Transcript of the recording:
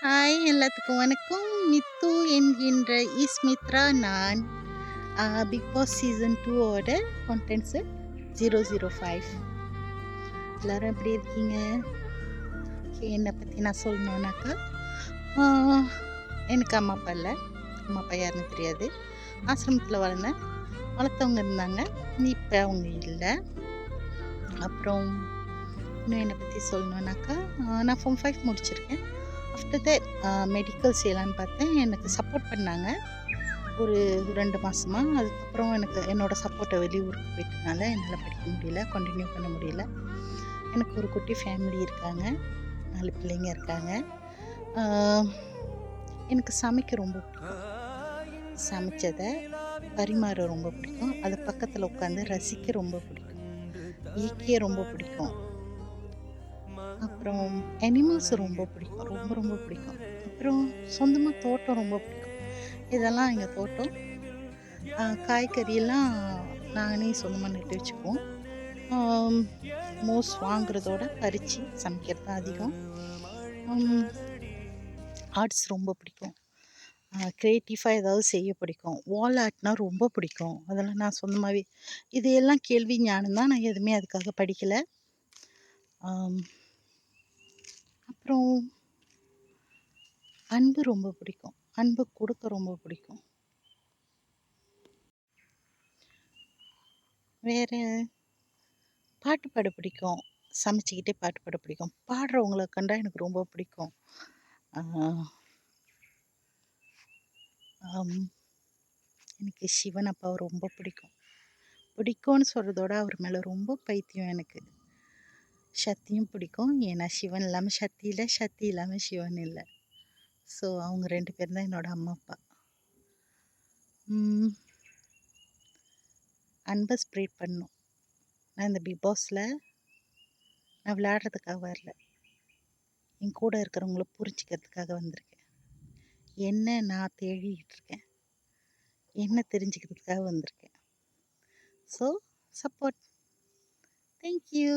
Hi எல்லாத்துக்கும் வணக்கம். மித்து என்கின்ற இஸ்மித்ரா நான். பிக் பாஸ் சீசன் 2ஓட கான்டென்ட்ஸு 005. எல்லாரும் எப்படி இருக்கீங்க? என்னை பற்றி நான் சொல்லணுன்னாக்கா, எனக்கு அம்மா அப்பா இல்லை. அம்மா அப்பா யாருன்னு தெரியாது. ஆசிரமத்தில் வளர்த்தவங்க இருந்தாங்க. இப்போ அவங்க இல்லை. அப்புறம் இன்னும் என்னை பற்றி சொல்லணுன்னாக்கா, நான் Form 5 முடிச்சிருக்கேன். ஆஃப்டர் தட் மெடிக்கல் செய்யலான்னு பார்த்தேன். எனக்கு சப்போர்ட் பண்ணாங்க ஒரு 2 மாதமா. அதுக்கப்புறம் எனக்கு என்னோடய சப்போர்ட்டை வெளியூருக்கு போயிட்டனால என்னால் படிக்க முடியல, கண்டினியூ பண்ண முடியல. எனக்கு ஒரு குட்டி ஃபேமிலி இருக்காங்க, 4 பிள்ளைங்க இருக்காங்க. எனக்கு சமைக்க ரொம்ப பிடிக்கும். சமைச்சதை பரிமாற ரொம்ப பிடிக்கும். அது பக்கத்தில் உட்காந்து ரசிக்க ரொம்ப பிடிக்கும். இயக்கிய ரொம்ப பிடிக்கும். அப்புறம் அனிமல்ஸ் ரொம்ப பிடிக்கும். ரொம்ப ரொம்ப பிடிக்கும். அப்புறம் சொந்தமாக தோட்டம் ரொம்ப பிடிக்கும். இதெல்லாம் எங்கள் தோட்டம். காய்கறியெல்லாம் நாங்களே சொந்தமாக நட்டு வச்சுக்குவோம். மோஸ்ட் வாங்குறதோட பறித்து சமைக்கிறது தான் அதிகம். ஆர்ட்ஸ் ரொம்ப பிடிக்கும். க்ரியேட்டிவாக ஏதாவது செய்ய பிடிக்கும். வால் ஆர்ட்னா ரொம்ப பிடிக்கும். அதெல்லாம் நான் சொந்தமாகவே இது எல்லாம் கேள்வி ஞானம் தான். நான் எதுவுமே அதுக்காக படிக்கலை. அப்புறம் அன்பு ரொம்ப பிடிக்கும். அன்பு கொடுக்க ரொம்ப பிடிக்கும். வேறு பாட்டு பாட பிடிக்கும். சமைச்சிக்கிட்டே பாட்டு பாட பிடிக்கும். பாடுறவங்கள கண்டா எனக்கு ரொம்ப பிடிக்கும். எனக்கு சிவன் அப்பாவை ரொம்ப பிடிக்கும். பிடிக்கும்னு சொல்கிறதோட அவர் மேலே ரொம்ப பைத்தியம் எனக்கு. சக்தியும் பிடிக்கும். ஏன்னா சிவன் இல்லாமல் சக்தி இல்லை, சக்தி இல்லாமல் சிவன் இல்லை. ஸோ அவங்க 2 பேர் தான் என்னோடய அம்மா அப்பா. அன்பை ஸ்ப்ரெட் பண்ணணும். நான் இந்த பிக் பாஸில் நான் விளையாடுறதுக்காக வரல. என் கூட இருக்கிறவங்கள புரிஞ்சிக்கிறதுக்காக வந்திருக்கேன். என்ன நான் தேடிக்கிட்டு இருக்கேன். என்ன தெரிஞ்சுக்கிறதுக்காக வந்திருக்கேன். So support. தேங்க்யூ.